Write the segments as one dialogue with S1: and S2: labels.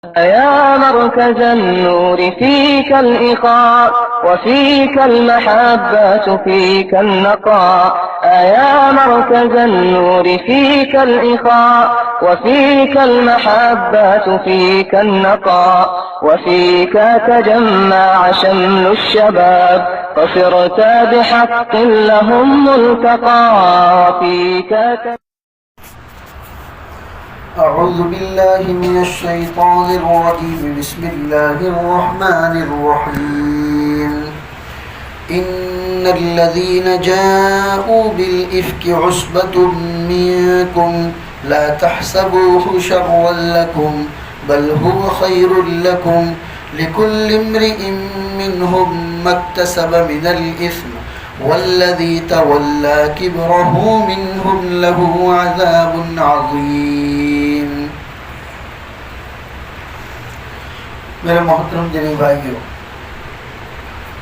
S1: يا مركز النور فيك الإخاء وفيك المحبة فيك النقاء يا مركز النور فيك الإخاء وفيك المحبة فيك النقاء وفيك تجمع شمل الشباب فصرت بحق لهم ملتقى وفيك
S2: أعوذ بالله من الشيطان الرجيم بسم الله الرحمن الرحيم إن الذين جاءوا بالإفك عصبة منكم لا تحسبوه شرا لكم بل هو خير لكم لكل امرئ منهم ما اكتسب من الإثم والذي تولى كبره منهم له عذاب عظيم۔ میرے محترم دینی بھائیوں،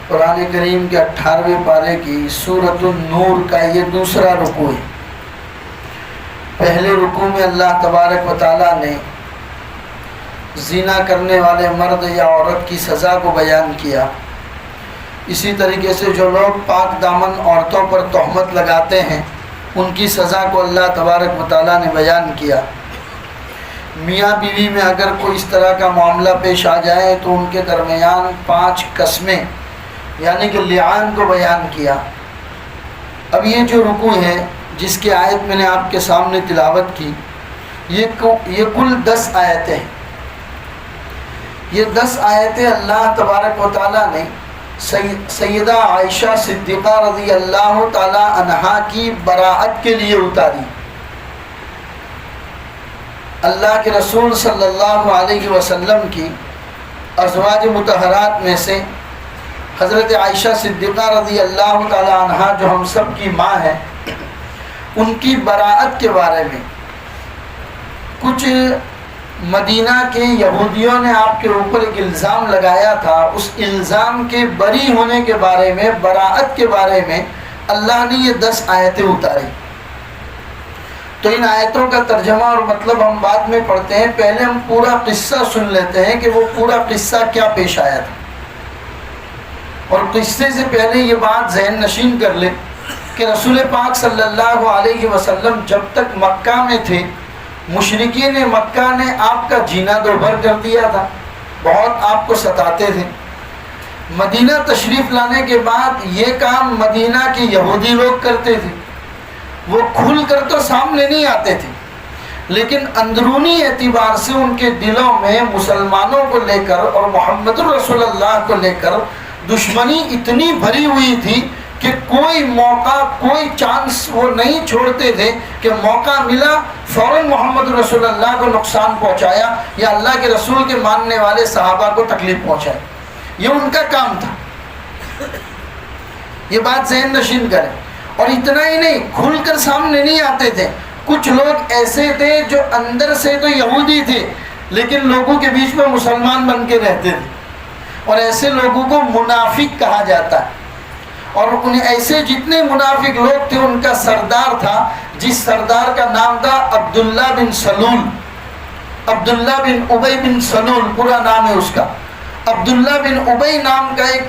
S2: قرآن کریم کے 18ویں پارے کی سورۃ النور کا یہ دوسرا رکوع ہے۔ پہلے رکوع میں اللہ تبارک و تعالیٰ نے زنا کرنے والے مرد یا عورت کی سزا کو بیان کیا۔ اسی طریقے سے جو لوگ پاک دامن عورتوں پر تہمت لگاتے ہیں ان کی سزا کو اللہ تبارک و تعالیٰ نے بیان کیا۔ میاں بیوی میں اگر کوئی اس طرح کا معاملہ پیش آ جائے تو ان کے درمیان 5 قسمیں یعنی کہ لعان کو بیان کیا۔ اب یہ جو رکوع ہے جس کی آیت میں نے آپ کے سامنے تلاوت کی، یہ کل 10 آیتیں ہیں۔ یہ 10 آیتیں اللہ تبارک و تعالیٰ نے سیدہ عائشہ صدیقہ رضی اللہ تعالی عنہا کی براءت کے لیے اتاری۔ اللہ کے رسول صلی اللہ علیہ وسلم کی ازواج مطہرات میں سے حضرت عائشہ صدیقہ رضی اللہ تعالی عنہا جو ہم سب کی ماں ہے، ان کی براءت کے بارے میں کچھ مدینہ کے یہودیوں نے آپ کے اوپر ایک الزام لگایا تھا، اس الزام کے بری ہونے کے بارے میں، براءت کے بارے میں اللہ نے یہ 10 آیتیں اتاری۔ تو ان آیتوں کا ترجمہ اور مطلب ہم بعد میں پڑھتے ہیں، پہلے ہم پورا قصہ سن لیتے ہیں کہ وہ پورا قصہ کیا پیش آیا تھا۔ اور قصے سے پہلے یہ بات ذہن نشین کر لیں کہ رسول پاک صلی اللہ علیہ وسلم جب تک مکہ میں تھے، مشرکین مکہ نے آپ کا جینا دوبھر کر دیا تھا، بہت آپ کو ستاتے تھے۔ مدینہ تشریف لانے کے بعد یہ کام مدینہ کے یہودی لوگ کرتے تھے، وہ کھل کر تو سامنے نہیں آتے تھے، لیکن اندرونی اعتبار سے ان کے دلوں میں مسلمانوں کو لے کر اور محمد رسول اللہ کو لے کر دشمنی اتنی بھری ہوئی تھی کہ کوئی موقع، کوئی چانس وہ نہیں چھوڑتے تھے کہ موقع ملا فوراً محمد رسول اللہ کو نقصان پہنچایا یا اللہ کے رسول کے ماننے والے صحابہ کو تکلیف پہنچایا۔ یہ ان کا کام تھا، یہ بات ذہن نشین کریں۔ اور اتنا ہی نہیں، کھل کر سامنے نہیں آتے تھے۔ کچھ لوگ ایسے تھے جو اندر سے تو یہودی تھے لیکن لوگوں کے بیچ میں مسلمان بن کے رہتے تھے، اور ایسے لوگوں کو منافق کہا جاتا ہے۔ اور انہیں ایسے جتنے منافق لوگ تھے ان کا سردار تھا، جس سردار کا نام تھا عبداللہ بن سلول، عبداللہ بن ابی بن سلول پورا نام ہے اس کا۔ عبداللہ بن ابی نام کا ایک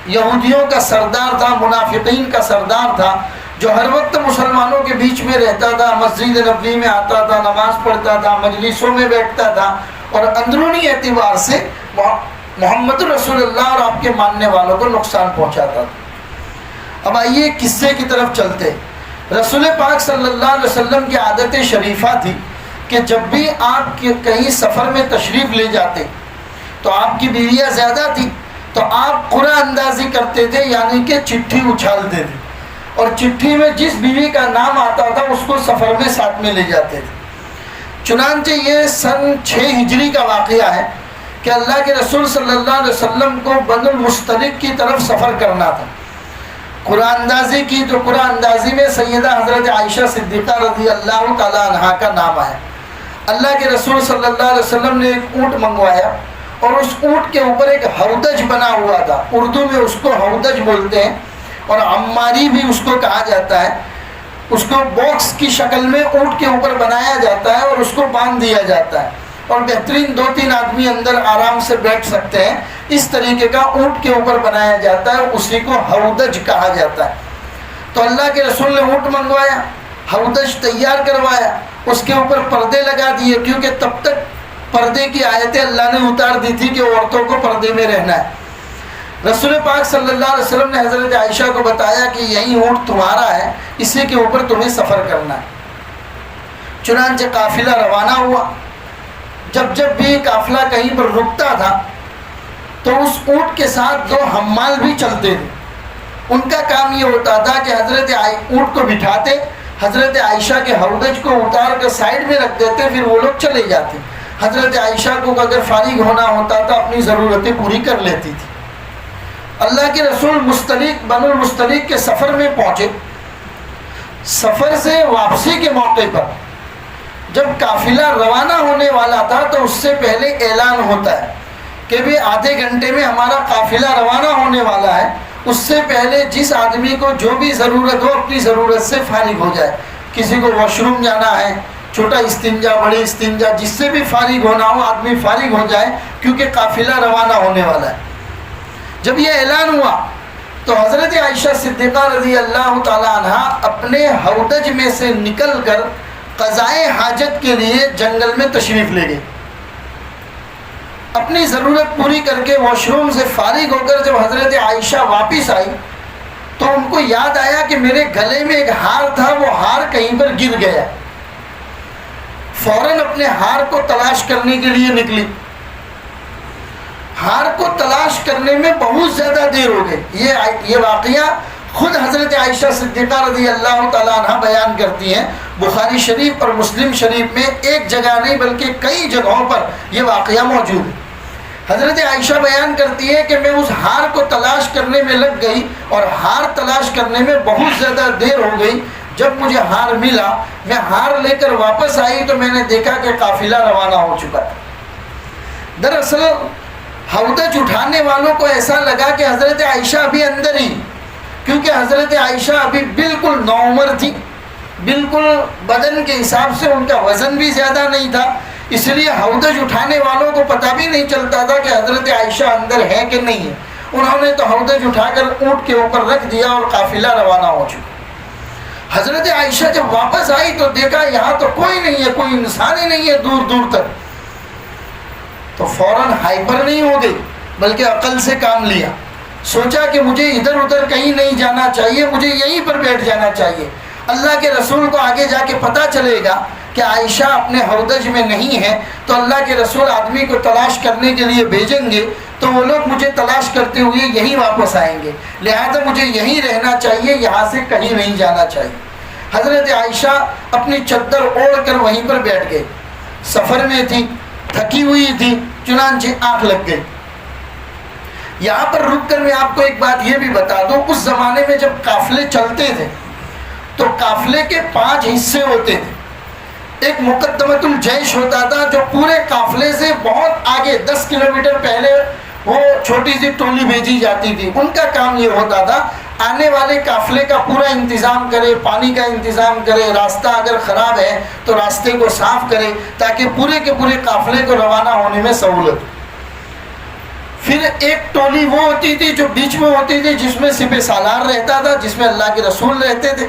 S2: یہودیوں کا سردار تھا، منافقین کا سردار تھا، جو ہر وقت مسلمانوں کے بیچ میں رہتا تھا، مسجد نبوی میں آتا تھا، نماز پڑھتا تھا، مجلسوں میں بیٹھتا تھا، اور اندرونی اعتبار سے محمد رسول اللہ اور آپ کے ماننے والوں کو نقصان پہنچاتا تھا۔ اب آئیے قصے کی طرف چلتے۔ رسول پاک صلی اللہ علیہ وسلم کی عادت شریفہ تھی کہ جب بھی آپ کہیں سفر میں تشریف لے جاتے تو آپ کی بیویاں زیادہ تھی تو آپ قرعہ اندازی کرتے تھے، یعنی کہ چٹھی اچھالتے تھے، اور چٹھی میں جس بیوی کا نام آتا تھا اس کو سفر میں ساتھ میں لے جاتے تھے۔ چنانچہ یہ سن 6 ہجری کا واقعہ ہے کہ اللہ کے رسول صلی اللہ علیہ وسلم کو بن المستلق کی طرف سفر کرنا تھا۔ قرآن اندازی کی تو قرآن اندازی میں سیدہ حضرت عائشہ صدیقہ رضی اللہ تعالی عنہا کا نام آیا۔ اللہ کے رسول صلی اللہ علیہ وسلم نے ایک اونٹ منگوایا، اور اس اونٹ کے اوپر ایک ہودج بنا ہوا تھا، اردو میں اس کو ہودج بولتے ہیں، اور عماری بھی اس کو کہا جاتا ہے۔ اس کو باکس کی شکل میں اونٹ کے اوپر بنایا جاتا ہے اور اس کو باندھ دیا جاتا ہے، اور بہترین 2-3 آدمی اندر آرام سے بیٹھ سکتے ہیں، اس طریقے کا اونٹ کے اوپر بنایا جاتا ہے، اسی کو ہودج کہا جاتا ہے۔ تو اللہ کے رسول نے اونٹ منگوایا، ہودج تیار کروایا، اس کے اوپر پردے لگا دیے، کیونکہ تب تک پردے کی آیتیں اللہ نے اتار دی تھی کہ عورتوں کو پردے میں رہنا ہے۔ رسول پاک صلی اللہ علیہ وسلم نے حضرت عائشہ کو بتایا کہ یہی اونٹ تمہارا ہے، اسی کے اوپر تمہیں سفر کرنا ہے۔ چنانچہ قافلہ روانہ ہوا۔ جب بھی قافلہ کہیں پر رکتا تھا تو اس اونٹ کے ساتھ 2 حمال بھی چلتے تھے۔ ان کا کام یہ ہوتا تھا کہ اونٹ کو بٹھاتے، حضرت عائشہ کے ہودج کو اتار کر سائڈ میں رکھ دیتے، پھر وہ لوگ چلے جاتے۔ حضرت عائشہ کو اگر فارغ ہونا ہوتا تھا اپنی ضرورتیں پوری کر لیتی تھی۔ اللہ کے رسول مستلق بنو المستلق کے سفر میں پہنچے۔ سفر سے واپسی کے موقع پر جب قافلہ روانہ ہونے والا تھا تو اس سے پہلے اعلان ہوتا ہے کہ بھی آدھے گھنٹے میں ہمارا قافلہ روانہ ہونے والا ہے، اس سے پہلے جس آدمی کو جو بھی ضرورت ہو اپنی ضرورت سے فارغ ہو جائے۔ کسی کو واش روم جانا ہے، چھوٹا استنجا، بڑے استنجا، جس سے بھی فارغ ہونا ہو آدمی فارغ ہو جائے، کیونکہ قافلہ روانہ ہونے والا ہے۔ جب یہ اعلان ہوا تو حضرت عائشہ صدیقہ رضی اللہ تعالی عنہ اپنے ہودج میں سے نکل کر قضائے حاجت کے لیے جنگل میں تشریف لے گئے۔ اپنی ضرورت پوری کر کے واش روم سے فارغ ہو کر جب حضرت عائشہ واپس آئی تو ان کو یاد آیا کہ میرے گلے میں ایک ہار تھا، وہ ہار کہیں پر گر گیا۔ فوراً اپنے ہار کو تلاش کرنے کے لیے نکلی۔ ہار کو تلاش کرنے میں بہت زیادہ دیر ہو گئی۔ یہ واقعہ خود حضرت عائشہ صدیقہ رضی اللہ تعالیٰ عنہ بیان کرتی ہیں۔ بخاری شریف اور مسلم شریف میں ایک جگہ نہیں بلکہ کئی جگہوں پر یہ واقعہ موجود ہے۔ حضرت عائشہ بیان کرتی ہے کہ میں اس ہار کو تلاش کرنے میں لگ گئی اور ہار تلاش کرنے میں بہت زیادہ دیر ہو گئی۔ جب مجھے ہار ملا، میں ہار لے کر واپس آئی تو میں نے دیکھا کہ قافلہ روانہ ہو چکا تھا۔ دراصل ہودج اٹھانے والوں کو ایسا لگا کہ حضرت عائشہ ابھی اندر ہی، کیونکہ حضرت عائشہ ابھی بالکل نوعمر تھی، بالکل بدن کے حساب سے ان کا وزن بھی زیادہ نہیں تھا، اس لیے ہودج اٹھانے والوں کو پتہ بھی نہیں چلتا تھا کہ حضرت عائشہ اندر ہے کہ نہیں ہے۔ انہوں نے تو ہودج اٹھا کر اونٹ کے اوپر رکھ دیا اور قافلہ روانہ ہو چکا۔ حضرت عائشہ جب واپس آئی تو دیکھا یہاں تو کوئی نہیں ہے، کوئی انسان ہی نہیں ہے دور دور تک۔ تو فوراً ہائپر نہیں ہو گئی بلکہ عقل سے کام لیا، سوچا کہ مجھے ادھر ادھر کہیں نہیں جانا چاہیے، مجھے یہیں پر بیٹھ جانا چاہیے۔ اللہ کے رسول کو آگے جا کے پتہ چلے گا کہ عائشہ اپنے ہودج میں نہیں ہے تو اللہ کے رسول آدمی کو تلاش کرنے کے لیے بھیجیں گے تو وہ لوگ مجھے تلاش کرتے ہوئے یہیں واپس آئیں گے، لہذا مجھے یہیں رہنا چاہیے، یہاں سے کہیں نہیں جانا چاہیے۔ حضرت عائشہ اپنی چادر اوڑھ کر وہیں پر بیٹھ گئی، سفر میں تھی، تھکی ہوئی تھی، چنانچہ آنکھ لگ گئی۔ یہاں پر رک کر میں آپ کو ایک بات یہ بھی بتا دوں، اس زمانے میں جب قافلے چلتے تھے تو قافلے کے 5 حصے ہوتے تھے۔ ایک مقدمۃ الجیش ہوتا تھا جو پورے قافلے سے بہت آگے 10 کلومیٹر پہلے وہ چھوٹی سی ٹولی بھیجی جاتی تھی۔ ان کا کام یہ ہوتا تھا آنے والے قافلے کا پورا انتظام کرے، پانی کا انتظام کرے، راستہ اگر خراب ہے تو راستے کو صاف کرے تاکہ پورے کے پورے قافلے کو روانہ ہونے میں سہولت۔ پھر ایک ٹولی وہ ہوتی تھی جو بیچ میں ہوتی تھی جس میں سپہ سالار رہتا تھا، جس میں اللہ کے رسول رہتے تھے۔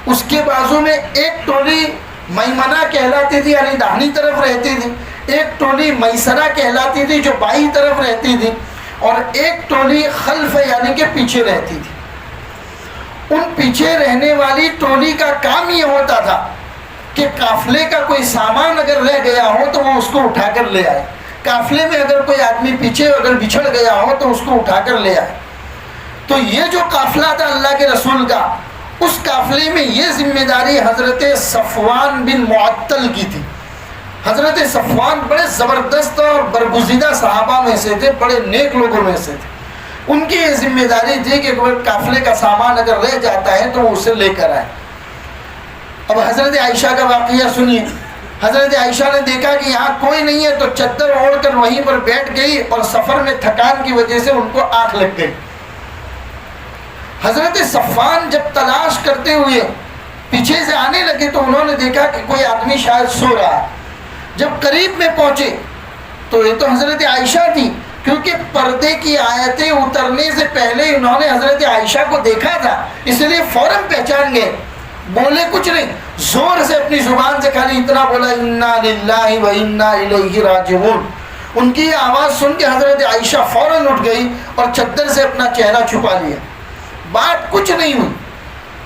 S2: اس کے بازو میں ایک ٹولی میمنہ کہلاتی تھی یعنی داہنی طرف رہتی تھی، ایک ٹولی میسرہ کہلاتی تھی جو بائیں طرف رہتی تھی، اور ایک ٹولی خلف یعنی کہ پیچھے رہتی تھی۔ ان پیچھے رہنے والی ٹولی کا کام یہ ہوتا تھا کہ قافلے کا کوئی سامان اگر رہ گیا ہو تو وہ اس کو اٹھا کر لے آئے، قافلے میں اگر کوئی آدمی پیچھے اگر بچھڑ گیا ہو تو اس کو اٹھا کر لے آئے۔ تو یہ جو قافلہ تھا اللہ کے رسول کا، اس قافلے میں یہ ذمہ داری حضرت صفوان بن معطل کی تھی۔ حضرت صفوان بڑے زبردست اور برگزیدہ صحابہ میں سے تھے، بڑے نیک لوگوں میں سے تھے۔ ان کی یہ ذمہ داری تھی کہ قافلے کا سامان اگر رہ جاتا ہے تو وہ اسے لے کر آئے۔ اب حضرت عائشہ کا واقعہ سنیے۔ حضرت عائشہ نے دیکھا کہ یہاں کوئی نہیں ہے تو چادر اوڑھ کر وہیں پر بیٹھ گئی، اور سفر میں تھکان کی وجہ سے ان کو آنکھ لگ گئی۔ حضرت صفوان جب تلاش کرتے ہوئے پیچھے سے آنے لگے تو انہوں نے دیکھا کہ کوئی آدمی شاید سو رہا ہے۔ جب قریب میں پہنچے تو یہ تو حضرت عائشہ تھی، کیونکہ پردے کی آیتیں اترنے سے پہلے انہوں نے حضرت عائشہ کو دیکھا تھا، اس لیے فوراً پہچان گئے، بولے کچھ نہیں، زور سے اپنی زبان سے خالی اتنا بولا انا للہ و انا الیہ راجعون۔ ان کی یہ آواز سن کے حضرت عائشہ فوراً اٹھ گئی اور چادر سے اپنا چہرہ چھپا لیا، بات کچھ نہیں ہوئی۔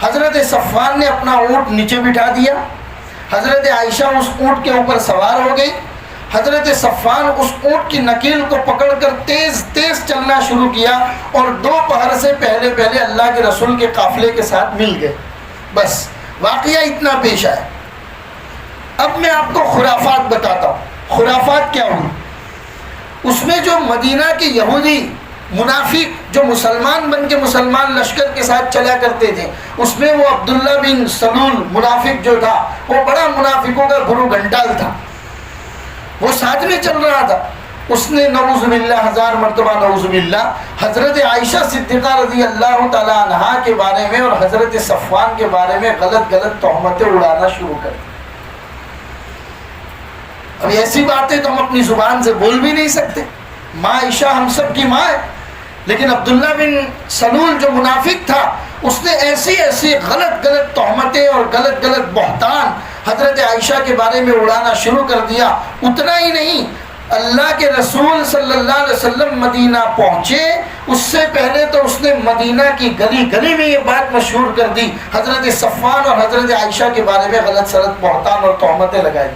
S2: حضرت صفوان نے اپنا اونٹ نیچے بٹھا دیا، حضرت عائشہ اس اونٹ کے اوپر سوار ہو گئی، حضرت صفوان اس اونٹ کی نکیل کو پکڑ کر تیز تیز چلنا شروع کیا اور دوپہر سے پہلے پہلے اللہ کے رسول کے قافلے کے ساتھ مل گئے۔ بس واقعہ اتنا پیش آیا۔ اب میں آپ کو خرافات بتاتا ہوں۔ خرافات کیا ہوئی؟ اس میں جو مدینہ کے یہودی منافق جو مسلمان بن کے مسلمان لشکر کے ساتھ چلا کرتے تھے، اس میں وہ عبداللہ بن سلول منافق جو تھا، وہ بڑا منافقوں کا گرو گھنٹال تھا، وہ ساتھ میں چل رہا تھا۔ اس نے نعوذ باللہ، 1000 مرتبہ نعوذ باللہ، حضرت عائشہ صدیقہ رضی اللہ تعالی عنہا کے بارے میں اور حضرت صفوان کے بارے میں غلط غلط تہمتیں اڑانا شروع کر دی۔ اب ایسی باتیں تو ہم اپنی زبان سے بول بھی نہیں سکتے، ماں عائشہ ہم سب کی ماں ہے، لیکن عبداللہ بن سلول جو منافق تھا، اس نے ایسی ایسی غلط غلط تہمتیں اور غلط غلط بہتان حضرت عائشہ کے بارے میں اڑانا شروع کر دیا۔ اتنا ہی نہیں، اللہ کے رسول صلی اللہ علیہ وسلم مدینہ پہنچے اس سے پہلے تو اس نے مدینہ کی گلی گلی میں یہ بات مشہور کر دی، حضرت صفوان اور حضرت عائشہ کے بارے میں غلط سلط بہتان اور تہمتیں لگائی۔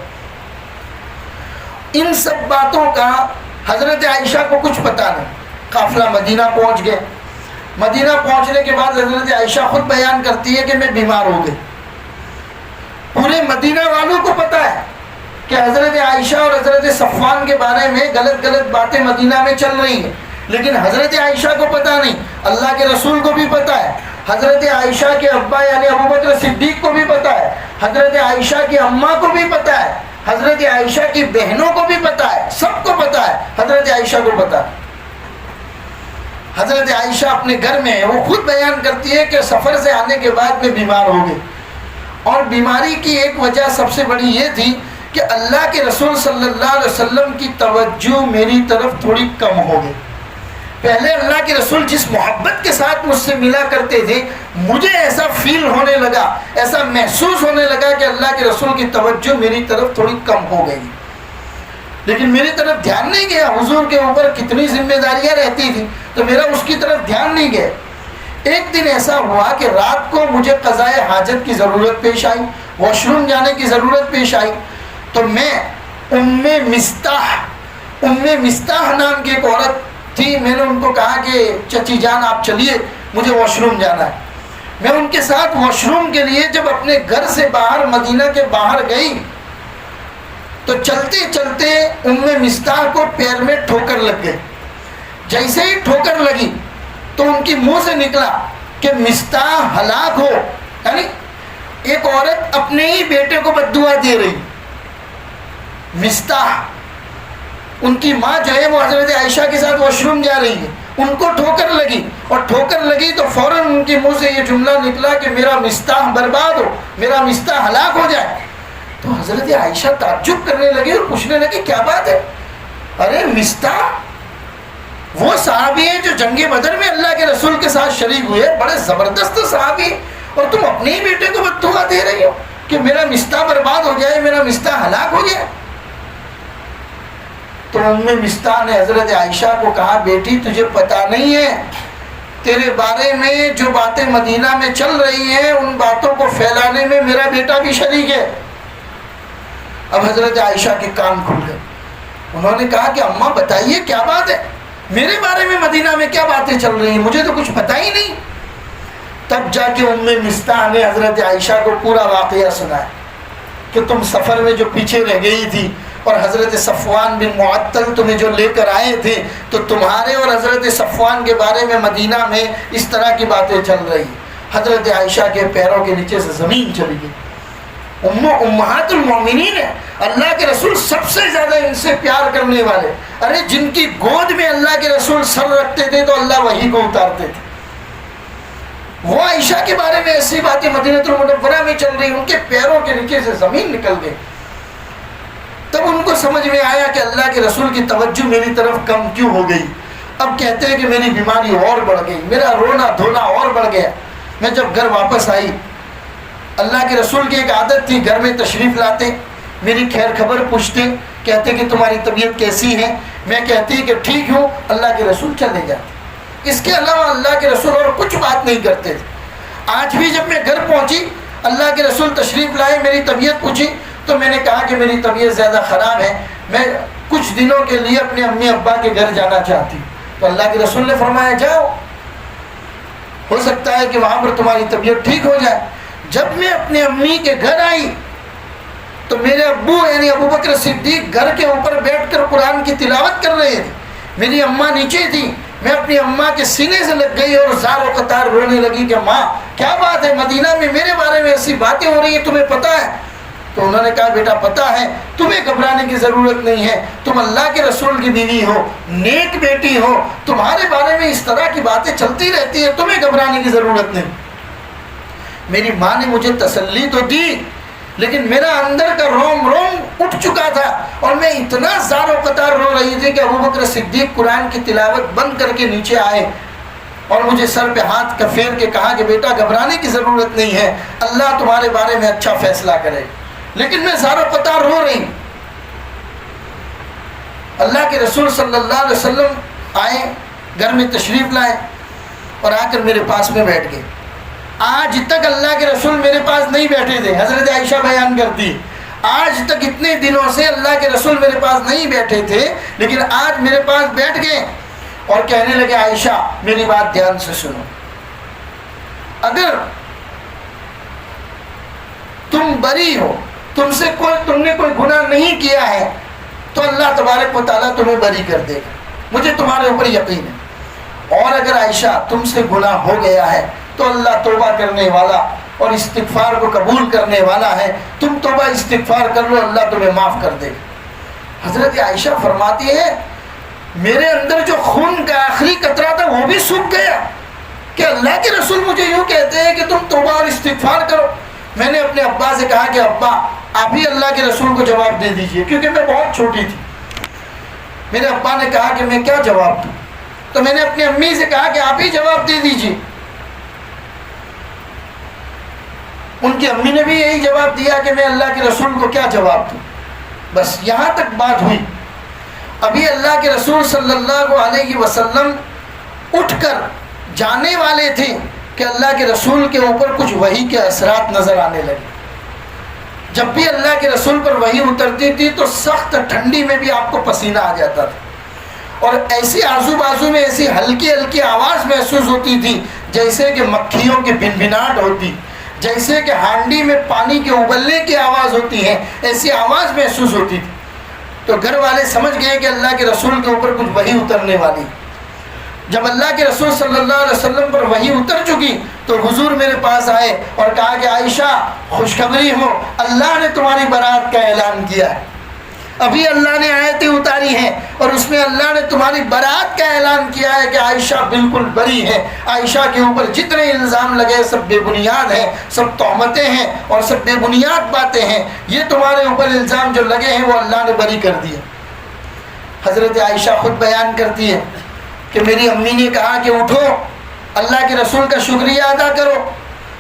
S2: ان سب باتوں کا حضرت عائشہ کو کچھ پتہ نہیں۔ قافلہ مدینہ پہنچ گئے، مدینہ پہنچنے کے بعد حضرت عائشہ خود بیان کرتی ہے کہ میں بیمار ہو گئی۔ پورے مدینہ والوں کو پتہ ہے کہ حضرت عائشہ اور حضرت صفوان کے بارے میں غلط غلط باتیں مدینہ میں چل رہی ہیں، لیکن حضرت عائشہ کو پتہ نہیں، اللہ کے رسول کو بھی پتہ ہے، حضرت عائشہ کے ابا یعنی ابوبکر صدیق کو بھی پتہ ہے، حضرت عائشہ کی اماں کو بھی پتہ ہے، حضرت عائشہ کی بہنوں کو بھی پتہ ہے، سب کو پتہ ہے، حضرت عائشہ کو پتہ ہے۔ حضرت عائشہ اپنے گھر میں ہے، وہ خود بیان کرتی ہے کہ سفر سے آنے کے بعد میں بیمار ہو گئی، اور بیماری کی ایک وجہ سب سے بڑی یہ تھی کہ اللہ کے رسول صلی اللہ علیہ وسلم کی توجہ میری طرف تھوڑی کم ہو گئی۔ پہلے اللہ کے رسول جس محبت کے ساتھ مجھ سے ملا کرتے تھے، مجھے ایسا فیل ہونے لگا، ایسا محسوس ہونے لگا کہ اللہ کے رسول کی توجہ میری طرف تھوڑی کم ہو گئی، لیکن میری طرف دھیان نہیں گیا۔ حضور کے اوپر کتنی ذمہ داریاں رہتی تھی تو میرا اس کی طرف دھیان نہیں گیا۔ ایک دن ایسا ہوا کہ رات کو مجھے قضائے حاجت کی ضرورت پیش آئی، واش روم جانے کی ضرورت پیش آئی، تو میں ام مستاح نام کی ایک عورت تھی، میں نے ان کو کہا کہ چچی جان آپ چلیے، مجھے واش روم جانا ہے۔ میں ان کے ساتھ واش روم کے لیے جب اپنے گھر سے باہر مدینہ کے باہر گئی تو چلتے چلتے ام مستاح کو پیر میں ٹھوکر لگ گئی۔ جیسے ہی ٹھوکر لگی تو ان کی منہ سے نکلا کہ مستاح ہلاک ہو، یعنی ایک عورت اپنے ہی بیٹے کو بددعا دے رہی۔ مستاح ان کی ماں جو ہے وہ حضرت عائشہ کے ساتھ واش روم جا رہی ہے، ان کو ٹھوکر لگی، اور ٹھوکر لگی تو فوراً ان کے منہ سے یہ جملہ نکلا کہ میرا مستاح برباد ہو، میرا مستاح ہلاک ہو جائے۔ تو حضرت عائشہ تعجب کرنے لگی اور پوچھنے لگی کیا بات ہے؟ ارے مستاح وہ صحابی ہیں جو جنگ بدر میں اللہ کے رسول کے ساتھ شریک ہوئے، بڑے زبردست صحابی، اور تم اپنے ہی بیٹے کو بددعا دے رہی ہو کہ میرا مستاح برباد ہو جائے، میرا مستاح ہلاک ہو جائے۔ تو ام مستاح نے حضرت عائشہ کو کہا بیٹی تجھے پتہ نہیں ہے، تیرے بارے میں جو باتیں مدینہ میں چل رہی ہیں ان باتوں کو پھیلانے میں میرا بیٹا بھی شریک ہے۔ اب حضرت عائشہ کے کان کھل گئے، انہوں نے کہا کہ اماں بتائیے کیا بات ہے، میرے بارے میں مدینہ میں کیا باتیں چل رہی ہیں، مجھے تو کچھ پتہ ہی نہیں۔ تب جا کے ام مستاح نے حضرت عائشہ کو پورا واقعہ سنایا کہ تم سفر میں جو پیچھے رہ گئی تھی اور حضرت صفوان بن معطل تمہیں جو لے کر آئے تھے، تو تمہارے اور حضرت صفوان کے بارے میں مدینہ میں اس طرح کی باتیں چل رہی۔ حضرت عائشہ کے پیروں کے نیچے سے زمین چلی گئی۔ امہات المومنین ہے، اللہ کے رسول سب سے زیادہ ان سے پیار کرنے والے، ارے جن کی گود میں اللہ کے رسول سر رکھتے تھے تو اللہ وحی کو اتارتے تھے، وہ عائشہ کے بارے میں ایسی باتیں مدینہ المنورہ میں چل رہی، ان کے پیروں کے نیچے سے زمین نکل گئی۔ تب ان کو سمجھ میں آیا کہ اللہ کے رسول کی توجہ میری طرف کم کیوں ہو گئی. اب کہتے ہیں کہ میری بیماری اور بڑھ گئی, میرا رونا دھونا اور بڑھ گیا. میں جب گھر واپس آئی, اللہ کے رسول کی ایک عادت تھی, گھر میں تشریف لاتے, میری خیر خبر پوچھتے, کہتے کہ تمہاری طبیعت کیسی ہے, میں کہتی کہ ٹھیک ہوں, اللہ کے رسول چلے جاتے. اس کے علاوہ اللہ کے رسول اور کچھ بات نہیں کرتے تھے. آج بھی جب میں گھر پہنچی, اللہ کے رسول تشریف لائے, میری طبیعت پوچھی, تو میں نے کہا کہ میری طبیعت زیادہ خراب ہے, میں کچھ دنوں کے لیے اپنے امی ابا کے گھر جانا چاہتی ہوں. تو اللہ کے رسول نے فرمایا جاؤ, ہو سکتا ہے کہ وہاں پر تمہاری طبیعت ٹھیک ہو جائے. جب میں اپنے امی کے گھر آئی تو میرے ابو یعنی ابو بکر صدیق گھر کے اوپر بیٹھ کر قرآن کی تلاوت کر رہے تھے. میری اماں نیچے تھی, میں اپنی اماں کے سینے سے لگ گئی اور زار و قطار رونے لگی کہ ماں کیا بات ہے, مدینہ میں میرے بارے میں ایسی باتیں ہو رہی ہیں, تمہیں پتہ ہے؟ تو انہوں نے کہا بیٹا پتہ ہے, تمہیں گھبرانے کی ضرورت نہیں ہے, تم اللہ کے رسول کی بیوی ہو, نیک بیٹی ہو, تمہارے بارے میں اس طرح کی باتیں چلتی رہتی ہیں, تمہیں گھبرانے کی ضرورت نہیں. میری ماں نے مجھے تسلی تو دی, لیکن میرا اندر کا روم روم اٹھ چکا تھا اور میں اتنا زار و قطار رو رہی تھی کہ ابو بکر صدیق قرآن کی تلاوت بند کر کے نیچے آئے اور مجھے سر پہ ہاتھ کا پھیر کے کہا کہ بیٹا گھبرانے کی ضرورت نہیں ہے, اللہ تمہارے بارے میں اچھا فیصلہ کرے. لیکن میں زار و قطار رو رہی. اللہ کے رسول صلی اللہ علیہ وسلم آئے, گھر میں تشریف لائے اور آ کر میرے پاس میں بیٹھ گئے. آج تک اللہ کے رسول میرے پاس نہیں بیٹھے تھے. حضرت عائشہ بیان کرتی, آج تک اتنے دنوں سے اللہ کے رسول میرے پاس نہیں بیٹھے تھے, لیکن آج میرے پاس بیٹھ گئے اور کہنے لگے عائشہ میری بات دھیان سے سنو, اگر تم بری ہو, تم نے کوئی گناہ نہیں کیا ہے, تو اللہ تبارک و تعالیٰ تمہیں بری کر دے گا, مجھے تمہارے اوپر یقین ہے. اور اگر عائشہ تم سے گناہ ہو گیا ہے تو اللہ توبہ کرنے والا اور استغفار کو قبول کرنے والا ہے, تم توبہ استغفار کر لو, اللہ تمہیں معاف کر دے گا. حضرت عائشہ فرماتی ہے میرے اندر جو خون کا آخری قطرہ تھا وہ بھی سوکھ گیا کہ اللہ کے رسول مجھے یوں کہتے ہیں کہ تم توبہ اور استغفار کرو. میں نے اپنے ابا سے کہا کہ ابا آپ ہی اللہ کے رسول کو جواب دے دیجئے, کیونکہ میں بہت چھوٹی تھی. میرے ابا نے کہا کہ میں کیا جواب دوں, تو میں نے اپنی امی سے کہا کہ آپ ہی جواب دے دیجئے. ان کی امی نے بھی یہی جواب دیا کہ میں اللہ کے رسول کو کیا جواب دوں. بس یہاں تک بات ہوئی. ابھی اللہ کے رسول صلی اللہ علیہ وسلم اٹھ کر جانے والے تھے کہ اللہ کے رسول کے اوپر کچھ وحی کے اثرات نظر آنے لگے. جب بھی اللہ کے رسول پر وحی اترتی تھی تو سخت ٹھنڈی میں بھی آپ کو پسینہ آ جاتا تھا, اور ایسی آزو بازو میں ایسی ہلکی ہلکی آواز محسوس ہوتی تھی جیسے کہ مکھیوں کی بھنبھناہٹ ہوتی, جیسے کہ ہانڈی میں پانی کے ابلنے کی آواز ہوتی ہے, ایسی آواز محسوس ہوتی تھی. تو گھر والے سمجھ گئے کہ اللہ کے رسول کے اوپر کچھ وحی اترنے والی. جب اللہ کے رسول صلی اللہ علیہ وسلم پر وحی اتر چکی تو حضور میرے پاس آئے اور کہا کہ عائشہ خوشخبری ہو, اللہ نے تمہاری برات کا اعلان کیا ہے. ابھی اللہ نے آیتیں اتاری ہیں اور اس میں اللہ نے تمہاری برات کا اعلان کیا ہے کہ عائشہ بالکل بری ہے. عائشہ کے اوپر جتنے الزام لگے سب بے بنیاد ہیں, سب تہمتیں ہیں اور سب بے بنیاد باتیں ہیں. یہ تمہارے اوپر الزام جو لگے ہیں وہ اللہ نے بری کر دیے. حضرت عائشہ خود بیان کرتی ہے کہ میری امی نے کہا کہ اٹھو اللہ کے رسول کا شکریہ ادا کرو.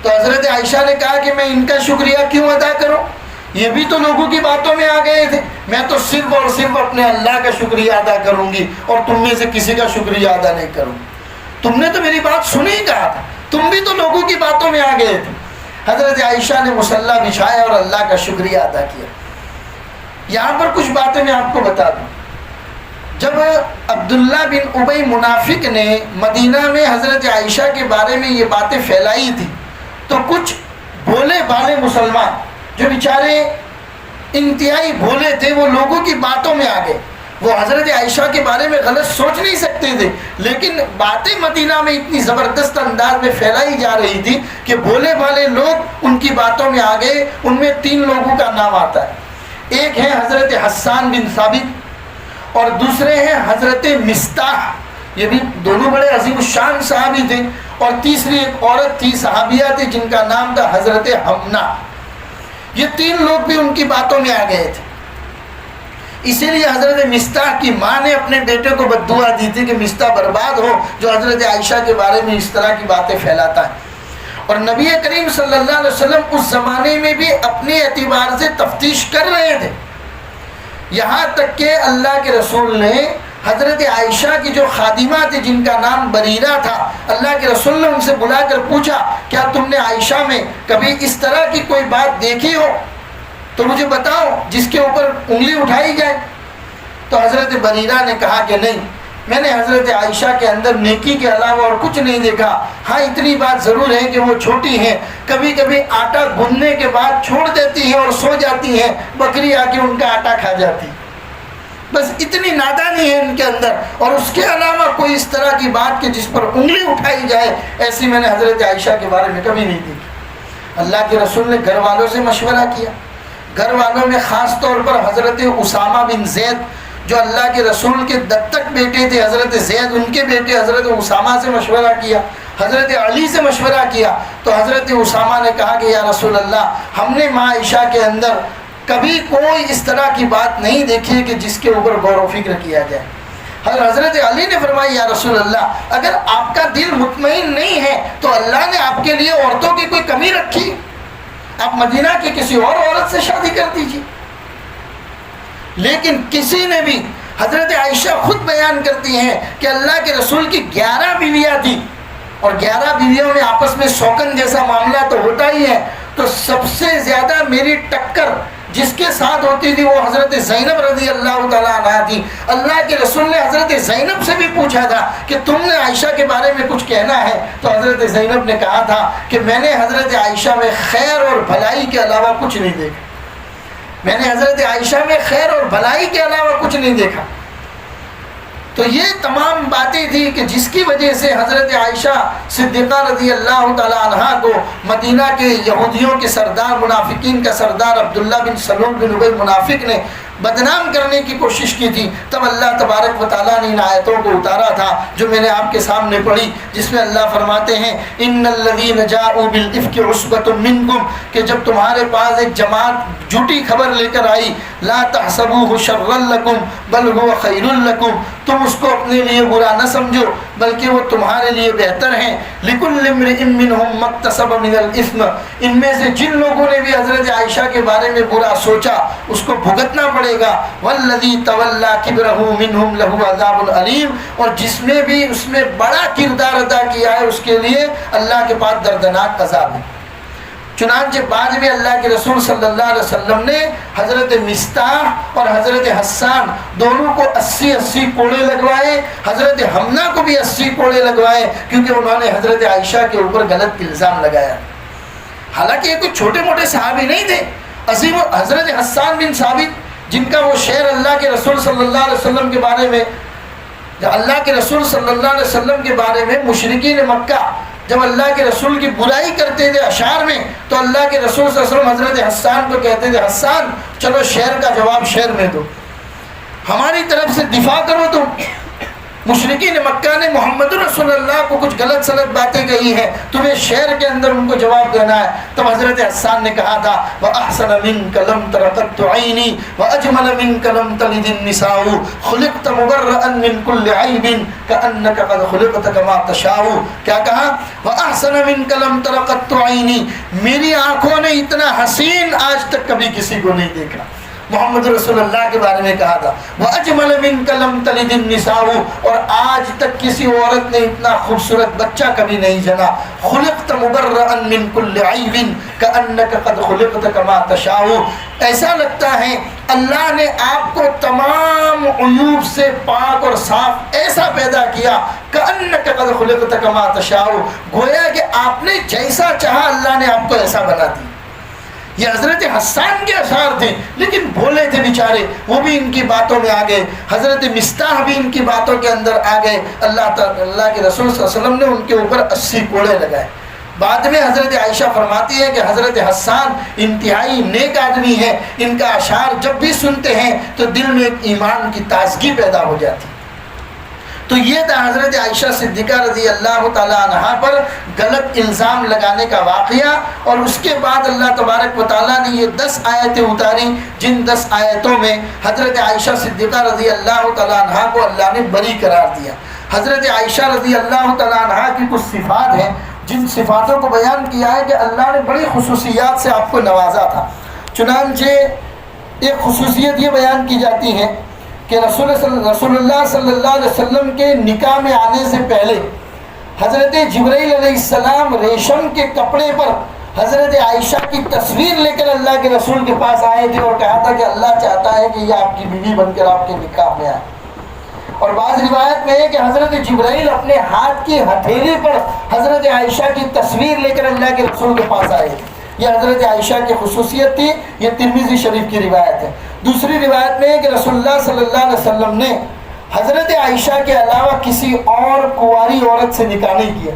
S2: تو حضرت عائشہ نے کہا کہ میں ان کا شکریہ کیوں ادا کروں, یہ بھی تو لوگوں کی باتوں میں آ گئے تھے, میں تو صرف اور صرف اپنے اللہ کا شکریہ ادا کروں گی اور تم میں سے کسی کا شکریہ ادا نہیں کروں. تم نے تو میری بات سنی ہی کہا تھا, تم بھی تو لوگوں کی باتوں میں آ گئے تھے. حضرت عائشہ نے مصلی بچھایا اور اللہ کا شکریہ ادا کیا. یہاں پر کچھ باتیں میں آپ کو بتا دوں. جب عبداللہ بن ابی منافق نے مدینہ میں حضرت عائشہ کے بارے میں یہ باتیں پھیلائی تھی تو کچھ بھولے بھالے مسلمان جو بیچارے انتہائی بھولے تھے وہ لوگوں کی باتوں میں آ گئے. وہ حضرت عائشہ کے بارے میں غلط سوچ نہیں سکتے تھے, لیکن باتیں مدینہ میں اتنی زبردست انداز میں پھیلائی جا رہی تھی کہ بھولے بھالے لوگ ان کی باتوں میں آ گئے. ان میں 3 لوگوں کا نام آتا ہے. ایک ہے حضرت حسان بن ثابت اور دوسرے ہیں حضرت مستاح, یہ بھی دونوں بڑے عظیم الشان صحابی تھے, اور تیسری ایک عورت تھی صحابیہ تھی جن کا نام تھا حضرت حمنا. یہ 3 لوگ بھی ان کی باتوں میں آ گئے تھے. اسی لیے حضرت مستح کی ماں نے اپنے بیٹے کو بددعا دی تھی کہ مستح برباد ہو جو حضرت عائشہ کے بارے میں اس طرح کی باتیں پھیلاتا ہے. اور نبی کریم صلی اللہ علیہ وسلم اس زمانے میں بھی اپنے اعتبار سے تفتیش کر رہے تھے. یہاں تک کہ اللہ کے رسول نے حضرت عائشہ کی جو خادمہ تھی جن کا نام بریرہ تھا، اللہ کے رسول نے ان سے بلا کر پوچھا کیا تم نے عائشہ میں کبھی اس طرح کی کوئی بات دیکھی ہو تو مجھے بتاؤ جس کے اوپر انگلی اٹھائی جائے. تو حضرت بریرہ نے کہا کہ نہیں، میں نے حضرت عائشہ کے اندر نیکی کے علاوہ اور کچھ نہیں دیکھا. ہاں اتنی بات ضرور ہے کہ وہ چھوٹی ہیں، کبھی کبھی آٹا گوندنے کے بعد چھوڑ دیتی ہیں اور سو جاتی ہیں، بکری آ کے ان کا آٹا کھا جاتی. بس اتنی نادانی ہے ان کے اندر، اور اس کے علاوہ کوئی اس طرح کی بات کہ جس پر انگلی اٹھائی جائے ایسی میں نے حضرت عائشہ کے بارے میں کبھی نہیں دیکھی. اللہ کے رسول نے گھر والوں سے مشورہ کیا. گھر والوں میں خاص طور پر حضرت اسامہ بن زید جو اللہ کے رسول کے دتک بیٹے تھے، حضرت زید ان کے بیٹے حضرت اسامہ سے مشورہ کیا، حضرت علی سے مشورہ کیا. تو حضرت اسامہ نے کہا کہ یا رسول اللہ، ہم نے ماں عائشہ کے اندر کبھی کوئی اس طرح کی بات نہیں دیکھی کہ جس کے اوپر غور و فکر کیا جائے. حضرت علی نے فرمایا یا رسول اللہ، اگر آپ کا دل مطمئن نہیں ہے تو اللہ نے آپ کے لیے عورتوں کی کوئی کمی رکھی؟ آپ مدینہ کی کسی اور عورت سے شادی کر دیجیے. لیکن کسی نے بھی، حضرت عائشہ خود بیان کرتی ہیں کہ اللہ کے رسول کی 11 بیویاں تھیں، اور 11 بیویوں میں آپس میں شوکن جیسا معاملہ تو ہوتا ہی ہے. تو سب سے زیادہ میری ٹکر جس کے ساتھ ہوتی تھی وہ حضرت زینب رضی اللہ تعالیٰ عنہ تھی. اللہ کے رسول نے حضرت زینب سے بھی پوچھا تھا کہ تم نے عائشہ کے بارے میں کچھ کہنا ہے؟ تو حضرت زینب نے کہا تھا کہ میں نے حضرت عائشہ میں خیر اور بھلائی کے علاوہ کچھ نہیں دیکھا. میں نے حضرت عائشہ میں خیر اور بھلائی کے علاوہ کچھ نہیں دیکھا. تو یہ تمام باتیں تھی کہ جس کی وجہ سے حضرت عائشہ صدیقہ رضی اللہ تعالیٰ عنہ کو مدینہ کے یہودیوں کے سردار، منافقین کا سردار عبداللہ بن سلول بن ابی منافق نے بدنام کرنے کی کوشش کی تھی. تب اللہ تبارک و تعالیٰ نے ان آیتوں کو اتارا تھا جو میں نے آپ کے سامنے پڑھی، جس میں اللہ فرماتے ہیں ان الذین جاءوا بالافک عصبۃ منکم، کہ جب تمہارے پاس ایک جماعت جھوٹی خبر لے کر آئی، لا تحسبوه شرا لکم بل هو خیر لکم، تم اس کو اپنے لیے برا نہ سمجھو بلکہ وہ تمہارے لیے بہتر ہیں. لکل امرئ منہم ما اکتسب من الاثم، ان میں سے جن لوگوں نے بھی حضرت عائشہ کے بارے میں برا سوچا اس کو بھگتنا پڑے گا. والذی تولی کبرہ منہم لہ عذاب علیم، اور جس نے بھی اس میں بڑا کردار ادا کیا ہے اس کے لیے اللہ کے پاس دردناک عذاب ہے. چنانچہ بعد میں اللہ کے رسول صلی اللہ علیہ وسلم نے حضرت مستح اور حضرت حسان دونوں کو 80 کوڑے لگوائے، حضرت حمنہ کو بھی 80 کوڑے لگوائے، کیونکہ انہوں نے حضرت عائشہ کے اوپر غلط الزام لگایا. حالانکہ یہ کوئی چھوٹے موٹے صحابی نہیں تھے. عظیم حضرت حسان بن ثابت جن کا وہ شعر اللہ کے رسول صلی اللہ علیہ وسلم کے بارے میں، اللہ کے رسول صلی اللہ علیہ وسلم کے بارے میں مشرکین مکہ جب اللہ کے رسول کی برائی کرتے تھے اشعار میں، تو اللہ کے رسول صلی اللہ علیہ وسلم حضرت حسان کو کہتے تھے حسان چلو شعر کا جواب شعر میں دو، ہماری طرف سے دفاع کرو تم. مشرکین مکہ نے محمد رسول اللہ کو کچھ غلط سلط باتیں کہی ہیں، تمہیں شعر کے اندر ان کو جواب دینا ہے. تب حضرت حسان نے کہا تھا وَأَحْسَنَ مِنْكَ لَمْ تَرَ قَطُّ عَيْنِي وَأَجْمَلَ مِنْكَ لَمْ تَلِدِ النِّسَاءُ خُلِقْتَ مُبَرَّأً مِنْ كُلِّ عَيْبٍ كَأَنَّكَ قَدْ خُلِقْتَ كَمَا تَشَاءُ. کیا کہا؟ وَأَحْسَنَ مِنْكَ لَمْ تَرَ قَطُّ عَيْنِي، میری آنکھوں نے اتنا حسین آج تک کبھی کسی کو نہیں دیکھا. محمد رسول اللہ کے بارے میں کہا تھا وَأَجْمَلَ مِنْكَ لَمْ تَلِدِ النِّسَاءُ، اور آج تک کسی عورت نے اتنا خوبصورت بچہ کبھی نہیں جنا. خُلِقْتَ مُبَرَّأً مِنْ كُلِّ عَيْبٍ كَأَنَّكَ قَدْ خُلِقْتَ كَمَا تَشَاءُ. ایسا لگتا ہے اللہ نے آپ کو تمام عیوب سے پاک اور صاف ایسا پیدا کیا كَأَنَّكَ قَدْ خُلِقْتَ كَمَا تَشَاءُ، گویا کہ آپ نے جیسا چاہا اللہ نے آپ کو ایسا بنا دیا. یہ حضرت حسان کے اشعار تھے، لیکن بولے تھے بیچارے، وہ بھی ان کی باتوں میں آ گئے. حضرت مستح بھی ان کی باتوں کے اندر آ گئے. اللہ کے رسول صلی اللہ علیہ وسلم نے ان کے اوپر 80 کوڑے لگائے. بعد میں حضرت عائشہ فرماتی ہے کہ حضرت حسان انتہائی نیک آدمی ہے، ان کا اشعار جب بھی سنتے ہیں تو دل میں ایک ایمان کی تازگی پیدا ہو جاتی. تو تو یہ تھا حضرت عائشہ صدیقہ رضی اللہ تعالیٰ عنہا پر غلط الزام لگانے کا واقعہ، اور اس کے بعد اللہ تبارک و تعالیٰ نے یہ 10 آیتیں اتاری، جن 10 آیتوں میں حضرت عائشہ صدیقہ رضی اللہ تعالیٰ عنہا کو اللہ نے بری قرار دیا۔ حضرت عائشہ رضی اللہ تعالیٰ عنہا کی کچھ صفات ہیں جن صفاتوں کو بیان کیا ہے کہ اللہ نے بڑی خصوصیات سے آپ کو نوازا تھا۔ چنانچہ ایک خصوصیت یہ بیان کی جاتی ہے کہ رسول اللہ صلی اللہ علیہ وسلم کے نکاح میں آنے سے پہلے حضرت جبرائیل علیہ السلام ریشم کے کپڑے پر حضرت عائشہ کی تصویر لے کر اللہ کے رسول کے پاس آئے تھے اور کہا تھا کہ اللہ چاہتا ہے کہ یہ آپ کی بیوی بن کر آپ کے نکاح میں آئے۔ اور بعض روایت میں ہے کہ حضرت جبرائیل اپنے ہاتھ کی ہتھیلی پر حضرت عائشہ کی تصویر لے کر اللہ کے رسول کے پاس آئے تھے۔ یہ حضرت عائشہ کی خصوصیت تھی، یہ ترمذی شریف کی روایت ہے۔ دوسری روایت میں ہے کہ رسول اللہ صلی اللہ علیہ وسلم نے حضرت عائشہ کے علاوہ کسی اور کنواری عورت سے نکاح نہیں کیا۔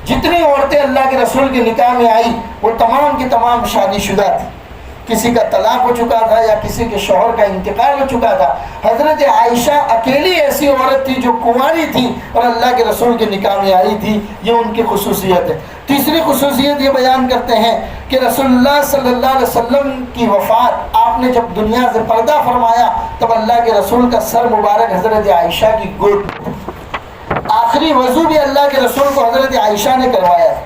S2: جتنی عورتیں اللہ کے رسول کے نکاح میں آئی وہ تمام کی تمام شادی شدہ تھی، کسی کا طلاق ہو چکا تھا یا کسی کے شوہر کا انتقال ہو چکا تھا۔ حضرت عائشہ اکیلی ایسی عورت تھی جو کنواری تھی اور اللہ کے رسول کے نکاح میں آئی تھی، یہ ان کی خصوصیت ہے۔ تیسری خصوصیت یہ بیان کرتے ہیں کہ رسول اللہ صلی اللہ علیہ وسلم کی وفات، آپ نے جب دنیا سے پردہ فرمایا تب اللہ کے رسول کا سر مبارک حضرت عائشہ کی گود میں تھا۔ آخری وضو بھی اللہ کے رسول کو حضرت عائشہ نے کروایا ہے۔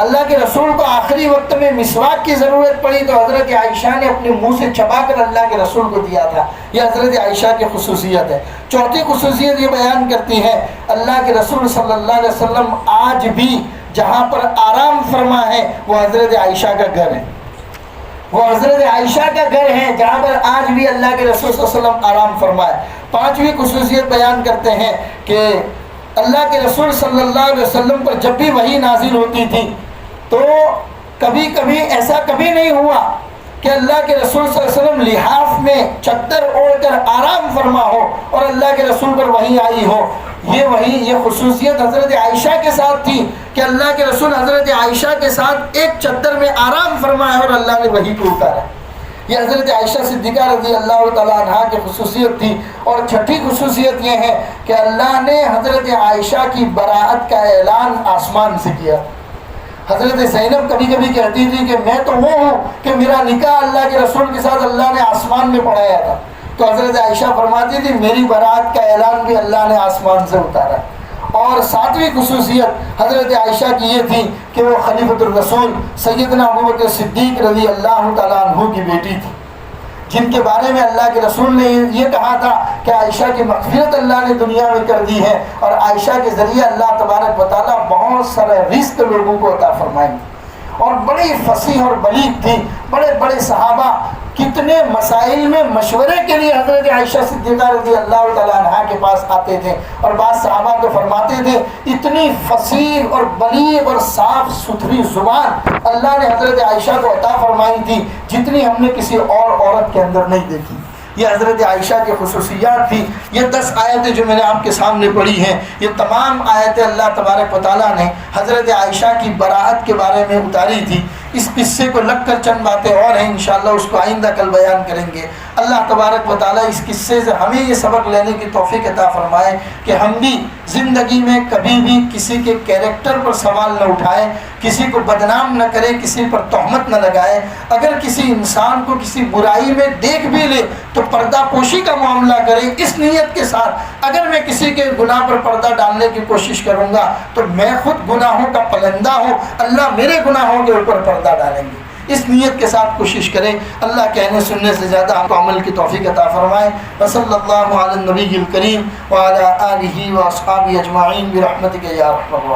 S2: اللہ کے رسول کو آخری وقت میں مسواک کی ضرورت پڑی تو حضرت عائشہ نے اپنے منہ سے چبا کر اللہ کے رسول کو دیا تھا۔ یہ حضرت عائشہ کی خصوصیت ہے۔ چوتھی خصوصیت یہ بیان کرتی ہے اللہ کے رسول صلی اللہ علیہ وسلم آج بھی جہاں پر آرام فرما ہے وہ حضرت عائشہ کا گھر ہے، وہ حضرت عائشہ کا گھر ہے جہاں پر آج بھی اللہ کے رسول صلی اللہ علیہ وسلم آرام فرما ہے۔ پانچویں خصوصیت بیان کرتے ہیں کہ اللہ کے رسول صلی اللہ علیہ وسلم پر جب بھی وحی نازل ہوتی تھی تو کبھی کبھی ایسا کبھی نہیں ہوا کہ اللہ کے رسول صلی اللہ علیہ وسلم لحاف میں چادر اوڑھ کر آرام فرما ہو اور اللہ کے رسول پر وحی آئی ہو۔ یہ خصوصیت حضرت عائشہ کے ساتھ تھی کہ اللہ کے رسول حضرت عائشہ کے ساتھ ایک چادر میں آرام فرمایا اور اللہ نے وحی کو اتارا۔ یہ حضرت عائشہ صدیقہ رضی اللہ تعالیٰ عنہا کی خصوصیت تھی۔ اور چھٹی خصوصیت یہ ہے کہ اللہ نے حضرت عائشہ کی براءت کا اعلان آسمان سے کیا۔ حضرت زینب کبھی کبھی کہتی تھی کہ میں تو وہ ہوں کہ میرا نکاح اللہ کے رسول کے ساتھ اللہ نے آسمان میں پڑھایا تھا، تو حضرت عائشہ فرماتی تھی میری براءت کا اعلان بھی اللہ نے آسمان سے اتارا۔ اور ساتویں خصوصیت حضرت عائشہ کی یہ تھی کہ وہ خلیفۃ الرسول سیدنا ابوبکر صدیق رضی اللہ تعالیٰ عنہ کی بیٹی تھی، جن کے بارے میں اللہ کے رسول نے یہ کہا تھا کہ عائشہ کی مغفرت اللہ نے دنیا میں کر دی ہے اور عائشہ کے ذریعے اللہ تبارک و تعالیٰ بہت سارے رزق لوگوں کو عطا فرمائیں گے۔ اور بڑی فصیح اور بلیغ تھی، بڑے بڑے صحابہ کتنے مسائل میں مشورے کے لیے حضرت عائشہ صدیقہ رضی اللہ تعالیٰ عنہا کے پاس آتے تھے، اور بعض صحابہ تو فرماتے تھے اتنی فصیح اور بلیغ اور صاف ستھری زبان اللہ نے حضرت عائشہ کو عطا فرمائی تھی جتنی ہم نے کسی اور عورت کے اندر نہیں دیکھی۔ یہ حضرت عائشہ کی خصوصیات تھی۔ یہ 10 آیتیں جو میں نے آپ کے سامنے پڑھی ہیں، یہ تمام آیتیں اللہ تبارک و تعالیٰ نے حضرت عائشہ کی براءت کے بارے میں اتاری تھی۔ اس قصے کو لگ کر چند باتیں اور ہیں، انشاءاللہ اس کو آئندہ کل بیان کریں گے۔ اللہ تبارک و تعالیٰ اس قصے سے ہمیں یہ سبق لینے کی توفیق عطا فرمائے کہ ہم بھی زندگی میں کبھی بھی کسی کے کیریکٹر پر سوال نہ اٹھائیں، کسی کو بدنام نہ کرے، کسی پر تہمت نہ لگائے۔ اگر کسی انسان کو کسی برائی میں دیکھ بھی لے تو پردہ پوشی کا معاملہ کرے، اس نیت کے ساتھ اگر میں کسی کے گناہ پر پردہ ڈالنے کی کوشش کروں گا تو میں خود گناہوں کا پلندہ ہوں، اللہ میرے گناہوں کے اوپر پردہ ڈالیں گے۔ اس نیت کے ساتھ کوشش کریں۔ اللہ کہنے سننے سے زیادہ ہم کو عمل کی توفیق عطا فرمائے۔ وصلی اللہ علی النبی الکریم وعلی آلہ واصحابہ اجمعین برحمتک یا ارحم الراحمین۔